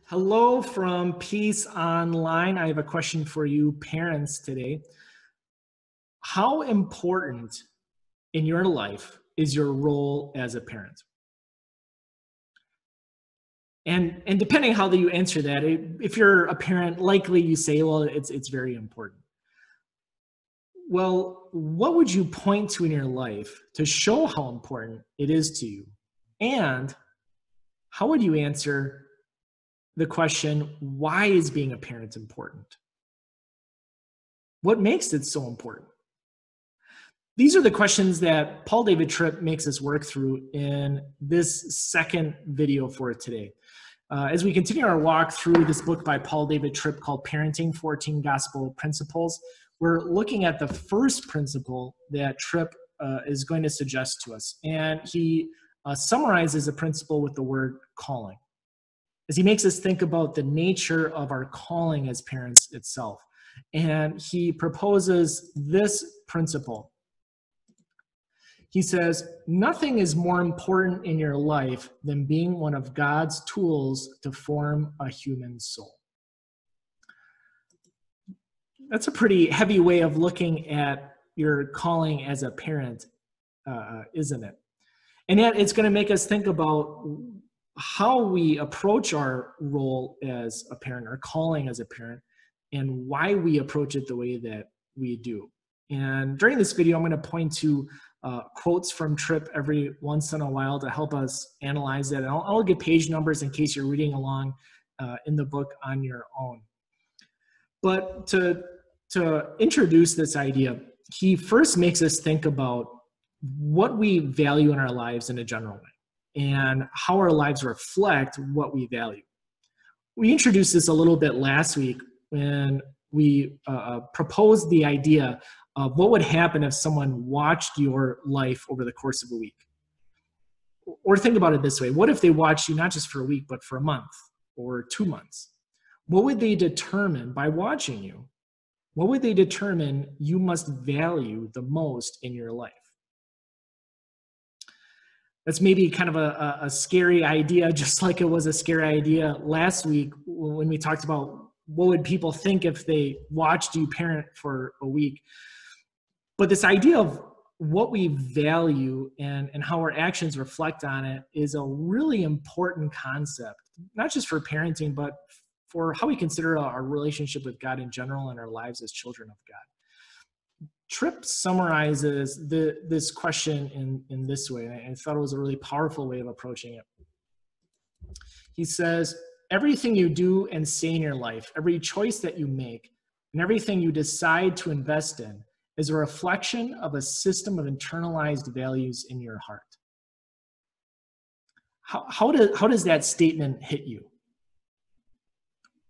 Hello from Peace Online. I have a question for you parents today. How important in your life is your role as a parent? And depending how you answer that, if you're a parent, likely you say, well, it's very important. Well, what would you point to in your life to show how important it is to you? And how would you answer the question, why is being a parent important? What makes it so important? These are the questions that Paul David Tripp makes us work through in this second video for today. As we continue our walk through this book by Paul David Tripp called Parenting, 14 Gospel Principles, we're looking at the first principle that Tripp is going to suggest to us. And he summarizes the principle with the word calling, as he makes us think about the nature of our calling as parents itself. And he proposes this principle. He says, nothing is more important in your life than being one of God's tools to form a human soul. That's a pretty heavy way of looking at your calling as a parent, isn't it? And yet it's going to make us think about how we approach our role as a parent, our calling as a parent, and why we approach it the way that we do. And during this video, I'm going to point to quotes from Tripp every once in a while to help us analyze it. And I'll give page numbers in case you're reading along in the book on your own. But to introduce this idea, he first makes us think about what we value in our lives in a general way and how our lives reflect what we value. We introduced this a little bit last week when we proposed the idea of what would happen if someone watched your life over the course of a week. Or think about it this way. What if they watched you not just for a week, but for a month or 2 months? What would they determine by watching you? What would they determine you must value the most in your life? That's maybe kind of a scary idea, just like it was a scary idea last week when we talked about what would people think if they watched you parent for a week. But this idea of what we value and how our actions reflect on it is a really important concept, not just for parenting, but for how we consider our relationship with God in general and our lives as children of God. Tripp summarizes this question in this way, and I thought it was a really powerful way of approaching it. He says, everything you do and say in your life, every choice that you make, and everything you decide to invest in is a reflection of a system of internalized values in your heart. How does that statement hit you?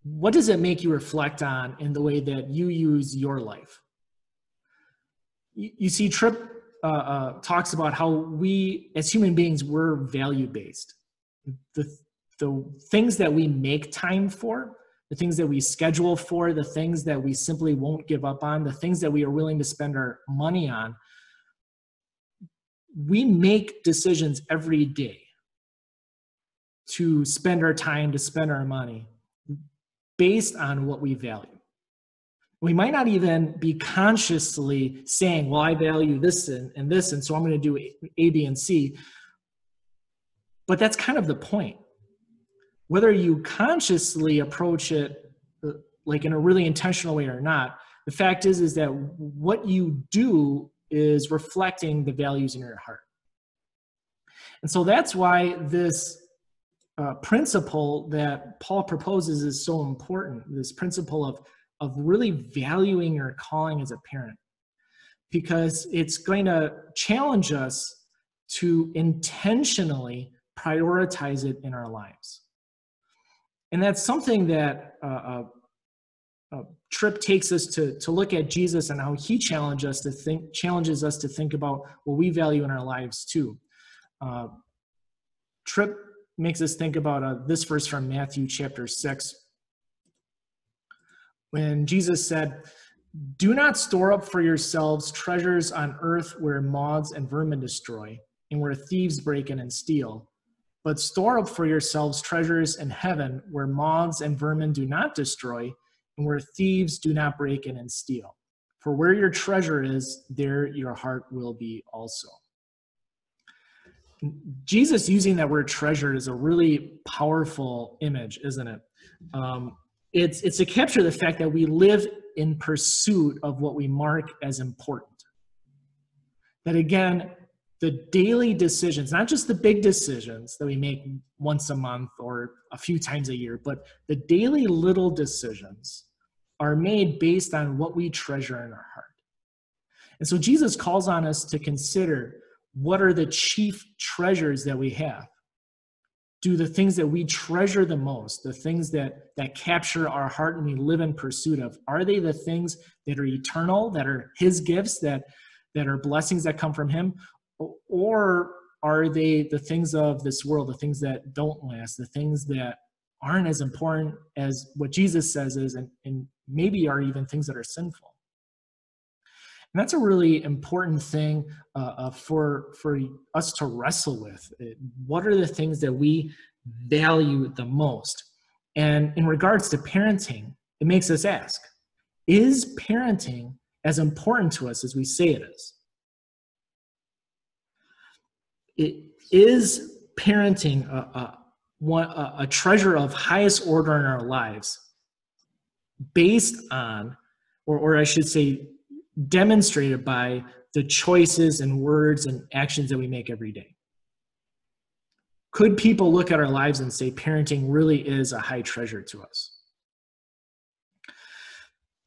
What does it make you reflect on in the way that you use your life? You see, Tripp talks about how we, as human beings, we're value-based. The things that we make time for, the things that we schedule for, the things that we simply won't give up on, the things that we are willing to spend our money on, we make decisions every day to spend our time, to spend our money based on what we value. We might not even be consciously saying, well, I value this and this, and so I'm going to do A, B, and C. But that's kind of the point. Whether you consciously approach it like in a really intentional way or not, the fact is that what you do is reflecting the values in your heart. And so that's why this principle that Paul proposes is so important, this principle of really valuing your calling as a parent, because it's going to challenge us to intentionally prioritize it in our lives. And that's something that Tripp takes us to look at Jesus and how he challenges us to think about what we value in our lives too. Tripp makes us think about this verse from Matthew chapter 6, when Jesus said, "Do not store up for yourselves treasures on earth where moths and vermin destroy, and where thieves break in and steal, but store up for yourselves treasures in heaven where moths and vermin do not destroy and where thieves do not break in and steal. For where your treasure is, there your heart will be also. Jesus using that word treasure is a really powerful image, isn't it? It's to capture the fact that we live in pursuit of what we mark as important. That again, the daily decisions, not just the big decisions that we make once a month or a few times a year, but the daily little decisions are made based on what we treasure in our heart. And so Jesus calls on us to consider, what are the chief treasures that we have? Do the things that we treasure the most, the things that capture our heart and we live in pursuit of, are they the things that are eternal, that are his gifts, that are blessings that come from him? Or are they the things of this world, the things that don't last, the things that aren't as important as what Jesus says is, and maybe are even things that are sinful? And that's a really important thing for us to wrestle with. What are the things that we value the most? And in regards to parenting, it makes us ask, is parenting as important to us as we say it is? Is parenting a treasure of highest order in our lives based on, or I should say, demonstrated by the choices and words and actions that we make every day? Could people look at our lives and say parenting really is a high treasure to us?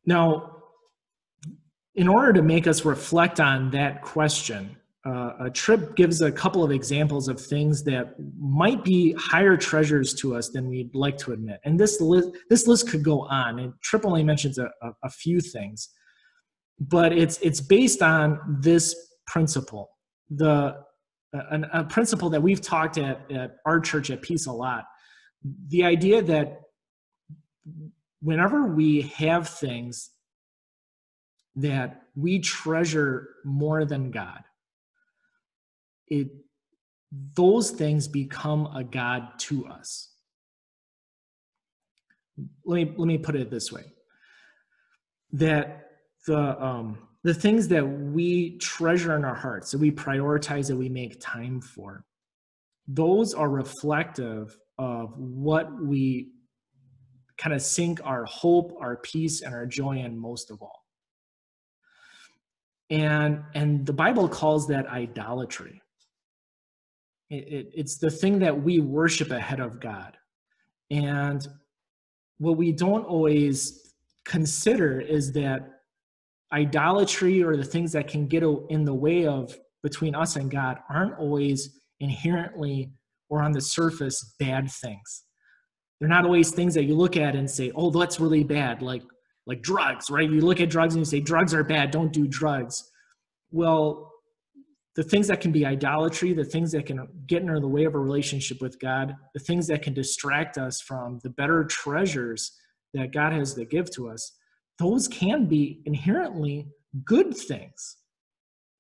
Now, in order to make us reflect on that question, Tripp gives a couple of examples of things that might be higher treasures to us than we'd like to admit. And this list could go on, and Tripp only mentions a few things. But it's based on this principle, a principle that we've talked at our church at Peace a lot. The idea that whenever we have things that we treasure more than God, those things become a God to us. Let me put it this way: that the things that we treasure in our hearts, that we prioritize, that we make time for, those are reflective of what we kind of sink our hope, our peace, and our joy in most of all. And the Bible calls that idolatry. It's the thing that we worship ahead of God. And what we don't always consider is that idolatry, or the things that can get in the way of between us and God, aren't always inherently or on the surface bad things. They're not always things that you look at and say, oh, that's really bad, like drugs, right? You look at drugs and you say, drugs are bad, don't do drugs. Well, the things that can be idolatry, the things that can get in the way of a relationship with God, the things that can distract us from the better treasures that God has to give to us, those can be inherently good things,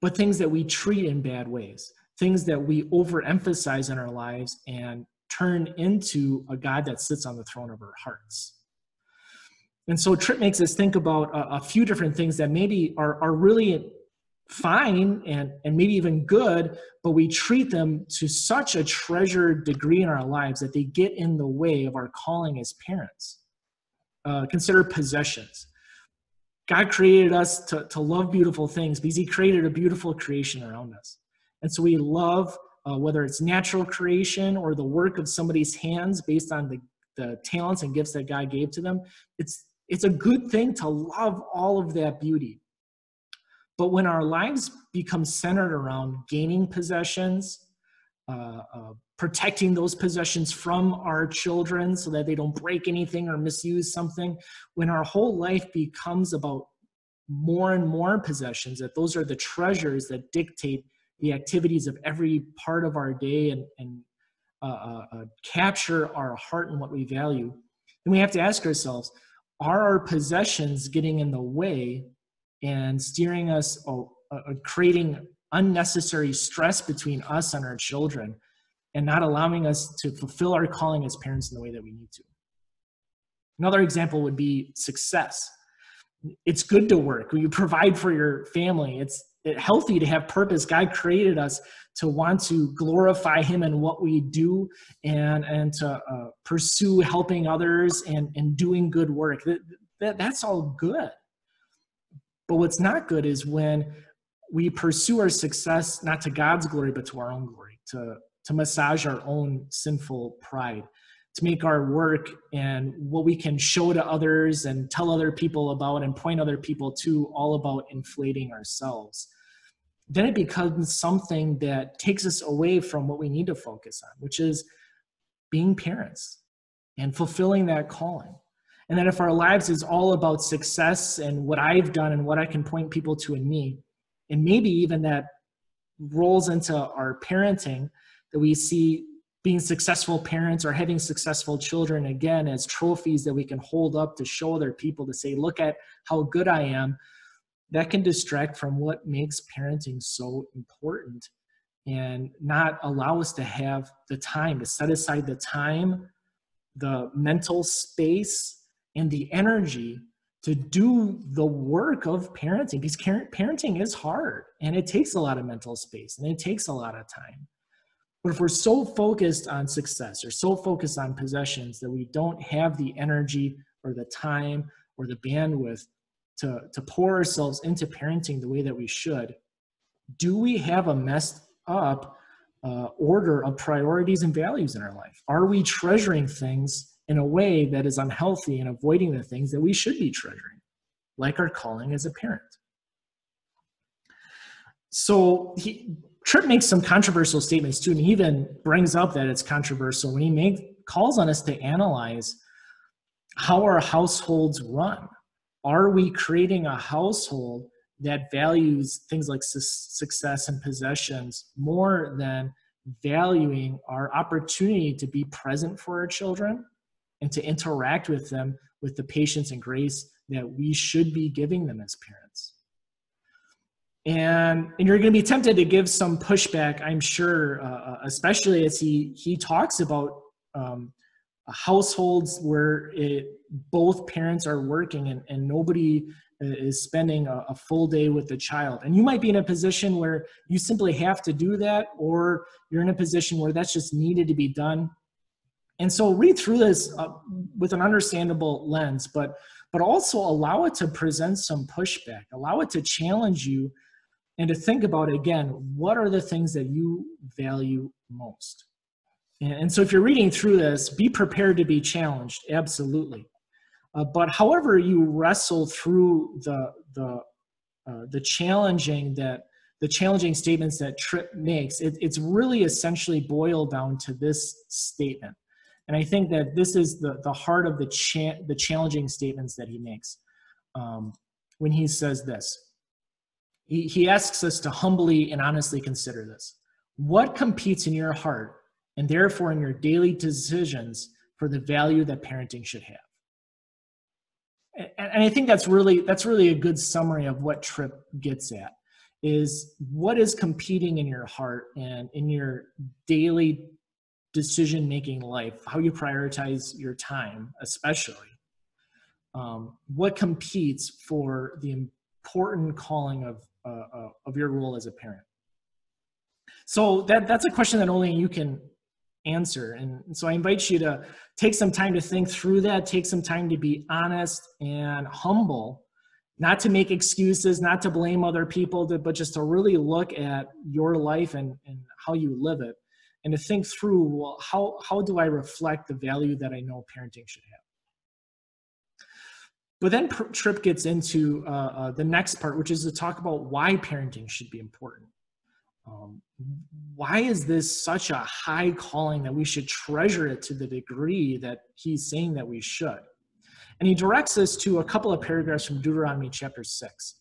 but things that we treat in bad ways, things that we overemphasize in our lives and turn into a God that sits on the throne of our hearts. And so Tripp makes us think about a few different things that maybe are really fine and maybe even good, but we treat them to such a treasured degree in our lives that they get in the way of our calling as parents. Consider possessions. God created us to love beautiful things because he created a beautiful creation around us. And so we love, whether it's natural creation or the work of somebody's hands based on the talents and gifts that God gave to them. It's a good thing to love all of that beauty. But when our lives become centered around gaining possessions, protecting those possessions from our children so that they don't break anything or misuse something, when our whole life becomes about more and more possessions, that those are the treasures that dictate the activities of every part of our day and capture our heart and what we value, then we have to ask ourselves, are our possessions getting in the way and steering us, creating unnecessary stress between us and our children, and not allowing us to fulfill our calling as parents in the way that we need to. Another example would be success. It's good to work. You provide for your family. It's healthy to have purpose. God created us to want to glorify him in what we do, and to pursue helping others and doing good work. That's all good. But what's not good is when we pursue our success not to God's glory, but to our own glory, to massage our own sinful pride, to make our work and what we can show to others and tell other people about and point other people to all about inflating ourselves. Then it becomes something that takes us away from what we need to focus on, which is being parents and fulfilling that calling. And then if our lives is all about success and what I've done and what I can point people to in me, and maybe even that rolls into our parenting, that we see being successful parents or having successful children, again, as trophies that we can hold up to show other people, to say, look at how good I am, that can distract from what makes parenting so important and not allow us to have the time, to set aside the time, the mental space, and the energy to do the work of parenting. Because parenting is hard, and it takes a lot of mental space, and it takes a lot of time. But if we're so focused on success or so focused on possessions that we don't have the energy or the time or the bandwidth to pour ourselves into parenting the way that we should, do we have a messed up order of priorities and values in our life? Are we treasuring things in a way that is unhealthy and avoiding the things that we should be treasuring, like our calling as a parent? So Tripp makes some controversial statements too, and he even brings up that it's controversial when he calls on us to analyze how our households run. Are we creating a household that values things like success and possessions more than valuing our opportunity to be present for our children and to interact with them with the patience and grace that we should be giving them as parents? And you're going to be tempted to give some pushback, I'm sure, especially as he talks about households where both parents are working and nobody is spending a full day with the child. And you might be in a position where you simply have to do that, or you're in a position where that's just needed to be done. And so read through this with an understandable lens, but also allow it to present some pushback, allow it to challenge you, and to think about, again, what are the things that you value most? And so if you're reading through this, be prepared to be challenged, absolutely. But however you wrestle through the challenging statements that Tripp makes, it's really essentially boiled down to this statement. And I think that this is the heart of the challenging statements that he makes when he says this. He asks us to humbly and honestly consider this. What competes in your heart and therefore in your daily decisions for the value that parenting should have? And I think that's really a good summary of what Tripp gets at, is what is competing in your heart and in your daily decision-making life, how you prioritize your time, especially. What competes for the important calling of your role as a parent? So that's a question that only you can answer. And so I invite you to take some time to think through that, take some time to be honest and humble, not to make excuses, not to blame other people, but just to really look at your life and how you live it, and to think through, well, how do I reflect the value that I know parenting should have? But then Tripp gets into the next part, which is to talk about why parenting should be important. Why is this such a high calling that we should treasure it to the degree that he's saying that we should? And he directs us to a couple of paragraphs from Deuteronomy chapter 6.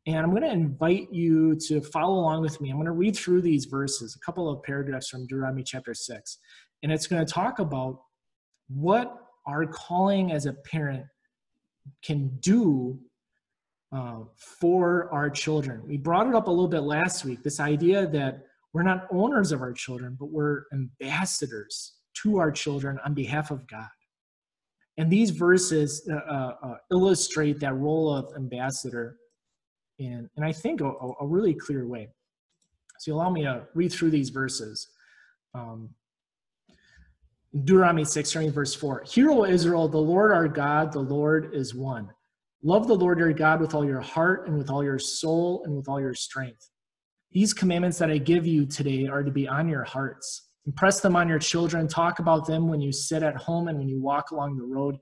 And I'm going to invite you to follow along with me. I'm going to read through these verses, a couple of paragraphs from Deuteronomy chapter 6. And it's going to talk about what our calling as a parent can do for our children. We brought it up a little bit last week, this idea that We're not owners of our children, but we're ambassadors to our children on behalf of God. And these verses illustrate that role of ambassador in I think, a really clear way. So you allow me to read through these verses. Deuteronomy 6, starting verse 4. Hear, O Israel, the Lord our God, the Lord is one. Love the Lord your God with all your heart and with all your soul and with all your strength. These commandments that I give you today are to be on your hearts. Impress them on your children. Talk about them when you sit at home and when you walk along the road,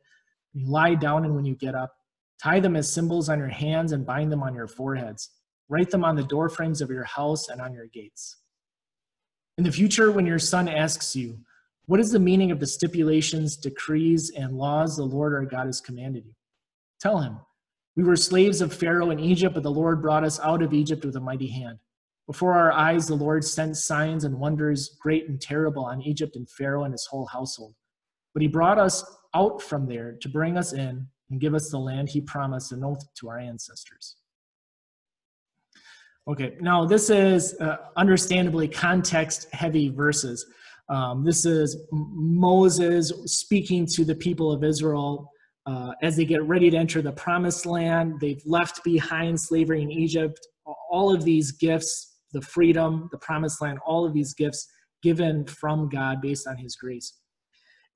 when you lie down and when you get up. Tie them as symbols on your hands and bind them on your foreheads. Write them on the doorframes of your house and on your gates. In the future, when your son asks you, what is the meaning of the stipulations, decrees, and laws the Lord our God has commanded you? Tell him, we were slaves of Pharaoh in Egypt, but the Lord brought us out of Egypt with a mighty hand. Before our eyes, the Lord sent signs and wonders great and terrible on Egypt and Pharaoh and his whole household. But he brought us out from there to bring us in and give us the land he promised an oath to our ancestors. Okay, now this is understandably context-heavy verses. This is Moses speaking to the people of Israel as they get ready to enter the promised land. They've left behind slavery in Egypt. All of these gifts, the freedom, the promised land, all of these gifts given from God based on his grace.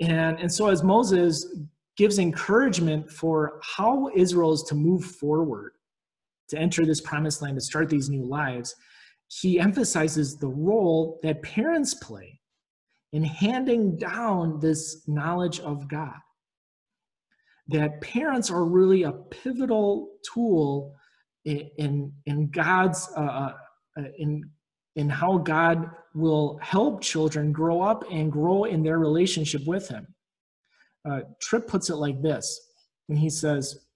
And so as Moses gives encouragement for how Israel is to move forward, to enter this promised land, to start these new lives, he emphasizes the role that parents play in handing down this knowledge of God. That parents are really a pivotal tool in God's in how God will help children grow up and grow in their relationship with him. Tripp puts it like this when he says,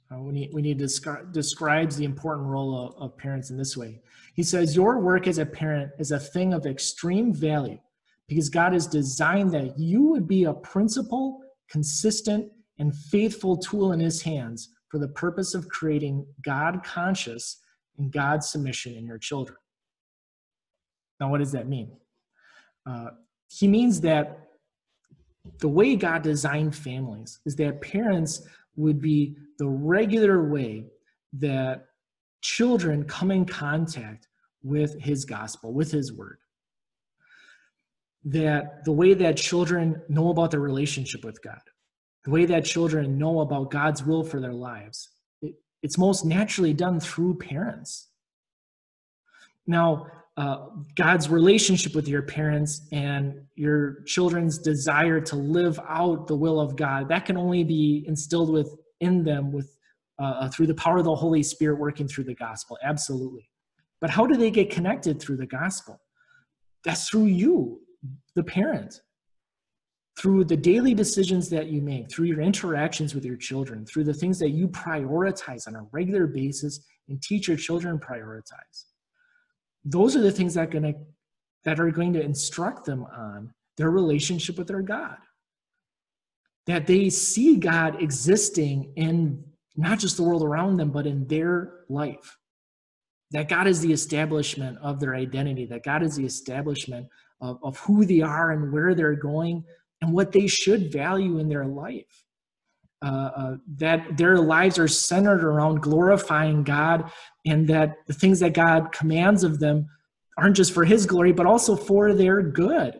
when he describes the important role of parents in this way. He says, your work as a parent is a thing of extreme value because God has designed that you would be a principled, consistent, and faithful tool in his hands for the purpose of creating God-conscious and God-submission in your children. Now, what does that mean? He means that the way God designed families is that parents would be the regular way that children come in contact with his gospel, with his word. That the way that children know about their relationship with God, the way that children know about God's will for their lives, it's most naturally done through parents. Now, God's relationship with your parents and your children's desire to live out the will of God, that can only be instilled within them through the power of the Holy Spirit working through the gospel, absolutely. But how do they get connected through the gospel? That's through you, the parent, through the daily decisions that you make, through your interactions with your children, through the things that you prioritize on a regular basis and teach your children to prioritize. Those are the things that are going to instruct them on their relationship with their God. That they see God existing in not just the world around them, but in their life. That God is the establishment of their identity. That God is the establishment of who they are and where they're going and what they should value in their life. That their lives are centered around glorifying God, and that the things that God commands of them aren't just for his glory, but also for their good.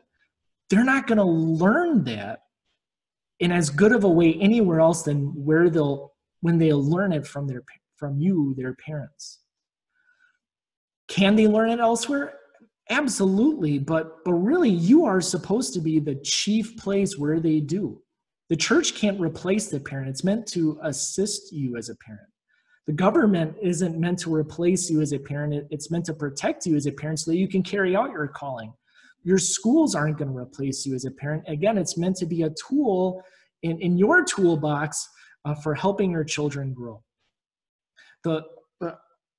They're not going to learn that in as good of a way anywhere else than when they'll learn it from you, their parents. Can they learn it elsewhere? Absolutely, but really you are supposed to be the chief place where they do. The church can't replace the parent. It's meant to assist you as a parent. The government isn't meant to replace you as a parent. It's meant to protect you as a parent so that you can carry out your calling. Your schools aren't going to replace you as a parent. Again, it's meant to be a tool in your toolbox for helping your children grow.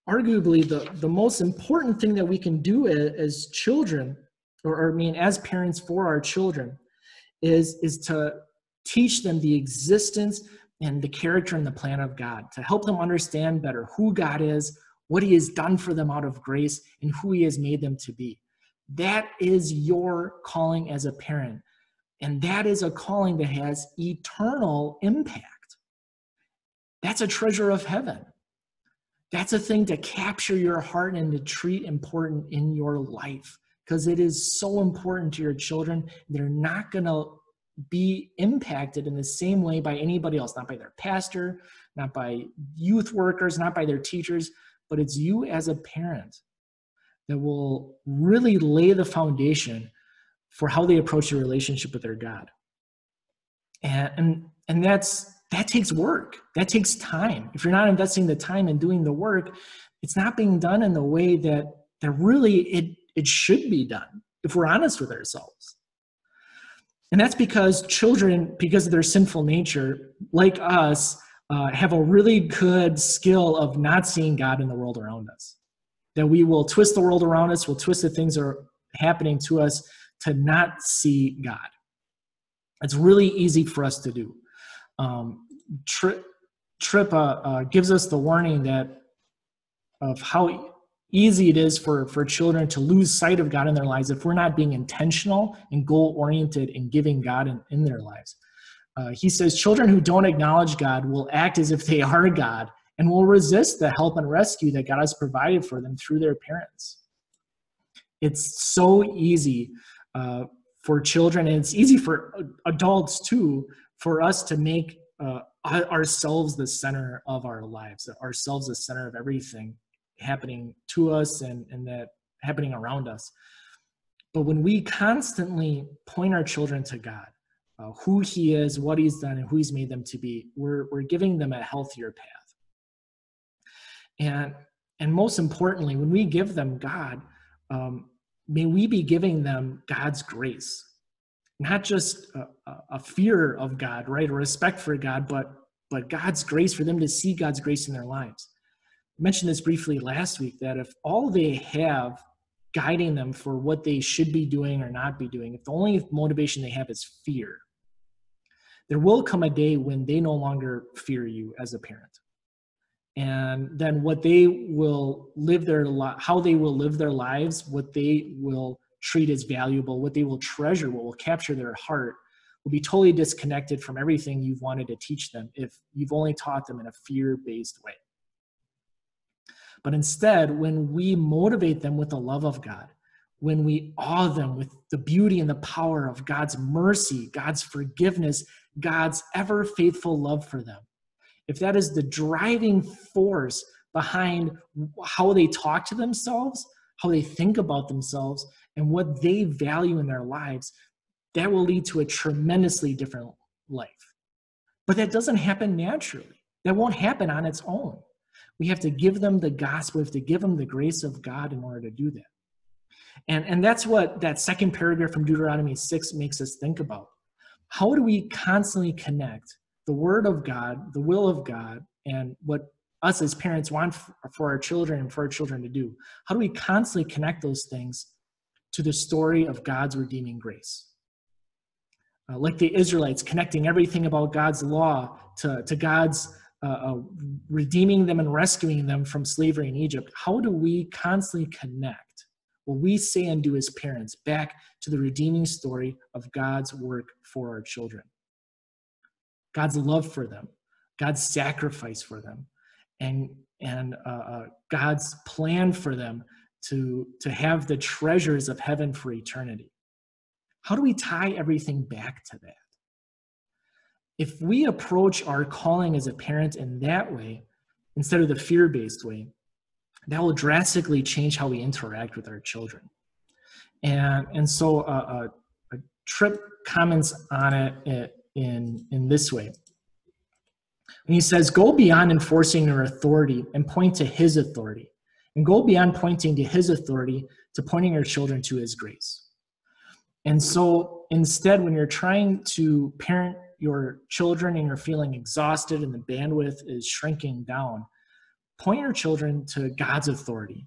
Arguably, the most important thing that we can do as children, as parents for our children, is to teach them the existence and the character and the plan of God, to help them understand better who God is, what he has done for them out of grace, and who he has made them to be. That is your calling as a parent. And that is a calling that has eternal impact. That's a treasure of heaven. That's a thing to capture your heart and to treat important in your life, because it is so important to your children. They're not going to be impacted in the same way by anybody else, not by their pastor, not by youth workers, not by their teachers, but it's you as a parent that will really lay the foundation for how they approach their relationship with their God. And that takes work. That takes time. If you're not investing the time in doing the work, it's not being done in the way that really it should be done, if we're honest with ourselves. And that's because children, because of their sinful nature, like us, have a really good skill of not seeing God in the world around us. That we will twist the world around us, we'll twist the things that are happening to us to not see God. It's really easy for us to do. Tripp gives us the warning of how easy it is for children to lose sight of God in their lives if we're not being intentional and goal-oriented in giving God in their lives. He says, children who don't acknowledge God will act as if they are God and will resist the help and rescue that God has provided for them through their parents. It's so easy for children, and it's easy for adults too, for us to make ourselves the center of our lives, ourselves the center of everything happening to us and that happening around us. But when we constantly point our children to God, who he is, what he's done, and who he's made them to be, we're giving them a healthier path. And most importantly, when we give them God, may we be giving them God's grace, not just a fear of God, right, or respect for God, but God's grace, for them to see God's grace in their lives. I mentioned this briefly last week, that if all they have guiding them for what they should be doing or not be doing, if the only motivation they have is fear, there will come a day when they no longer fear you as a parent. And then what they will how they will live their lives, what they will treat as valuable, what they will treasure, what will capture their heart, will be totally disconnected from everything you've wanted to teach them if you've only taught them in a fear-based way. But instead, when we motivate them with the love of God, when we awe them with the beauty and the power of God's mercy, God's forgiveness, God's ever-faithful love for them, if that is the driving force behind how they talk to themselves, how they think about themselves, and what they value in their lives, that will lead to a tremendously different life. But that doesn't happen naturally. That won't happen on its own. We have to give them the gospel. We have to give them the grace of God in order to do that. And that's what that second paragraph from Deuteronomy 6 makes us think about. How do we constantly connect the word of God, the will of God, and what us as parents want for our children and for our children to do? How do we constantly connect those things to the story of God's redeeming grace? Like the Israelites, connecting everything about God's law to God's redeeming them and rescuing them from slavery in Egypt. How do we constantly connect what we say and do as parents back to the redeeming story of God's work for our children? God's love for them, God's sacrifice for them, and God's plan for them to have the treasures of heaven for eternity. How do we tie everything back to that? If we approach our calling as a parent in that way, instead of the fear-based way, that will drastically change how we interact with our children. And so Tripp comments on it in this way. And he says, go beyond enforcing your authority and point to his authority. And go beyond pointing to his authority to pointing your children to his grace. And so instead, when you're trying to parent your children and you're feeling exhausted and the bandwidth is shrinking down, point your children to God's authority.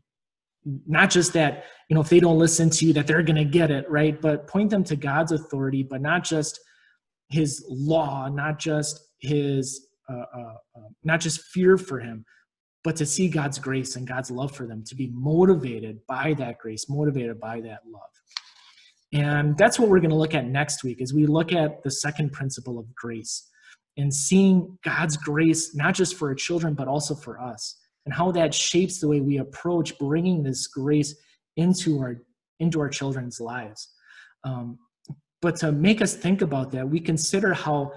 Not just that, if they don't listen to you, that they're going to get it, right? But point them to God's authority, but not just his law, not just his, not just fear for him, but to see God's grace and God's love for them, to be motivated by that grace, motivated by that love. And that's what we're going to look at next week as we look at the second principle of grace and seeing God's grace, not just for our children, but also for us, and how that shapes the way we approach bringing this grace into our children's lives. But to make us think about that, we consider how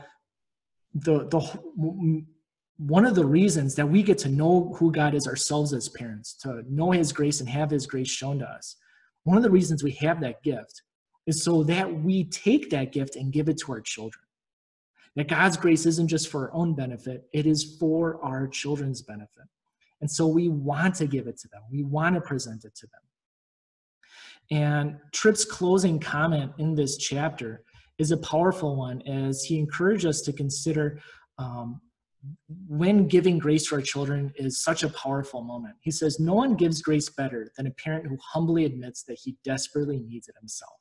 one of the reasons that we get to know who God is ourselves as parents, to know his grace and have his grace shown to us, one of the reasons we have that gift is so that we take that gift and give it to our children. That God's grace isn't just for our own benefit, it is for our children's benefit. And so we want to give it to them. We want to present it to them. And Tripp's closing comment in this chapter is a powerful one, as he encouraged us to consider when giving grace to our children is such a powerful moment. He says, no one gives grace better than a parent who humbly admits that he desperately needs it himself.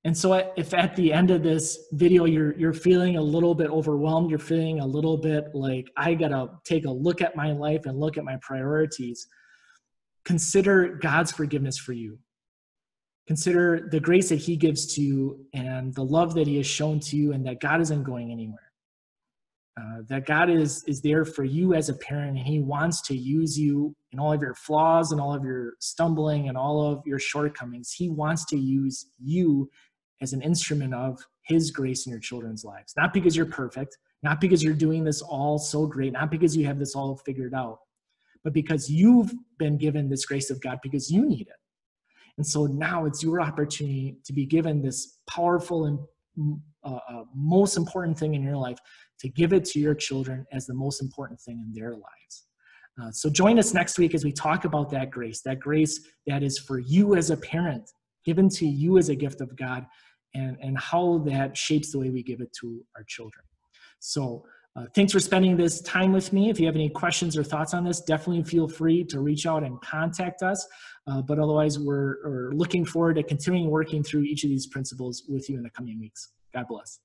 And so if at the end of this video, you're feeling a little bit overwhelmed, you're feeling a little bit like, I got to take a look at my life and look at my priorities, consider God's forgiveness for you. Consider the grace that he gives to you and the love that he has shown to you, and that God isn't going anywhere. That God is there for you as a parent, and he wants to use you in all of your flaws and all of your stumbling and all of your shortcomings. He wants to use you as an instrument of his grace in your children's lives. Not because you're perfect, not because you're doing this all so great, not because you have this all figured out, but because you've been given this grace of God because you need it. And so now it's your opportunity to be given this powerful and most important thing in your life, to give it to your children as the most important thing in their lives. So join us next week as we talk about that grace that is for you as a parent, given to you as a gift of God, and how that shapes the way we give it to our children. So thanks for spending this time with me. If you have any questions or thoughts on this, definitely feel free to reach out and contact us. But otherwise, we're looking forward to continuing working through each of these principles with you in the coming weeks. God bless.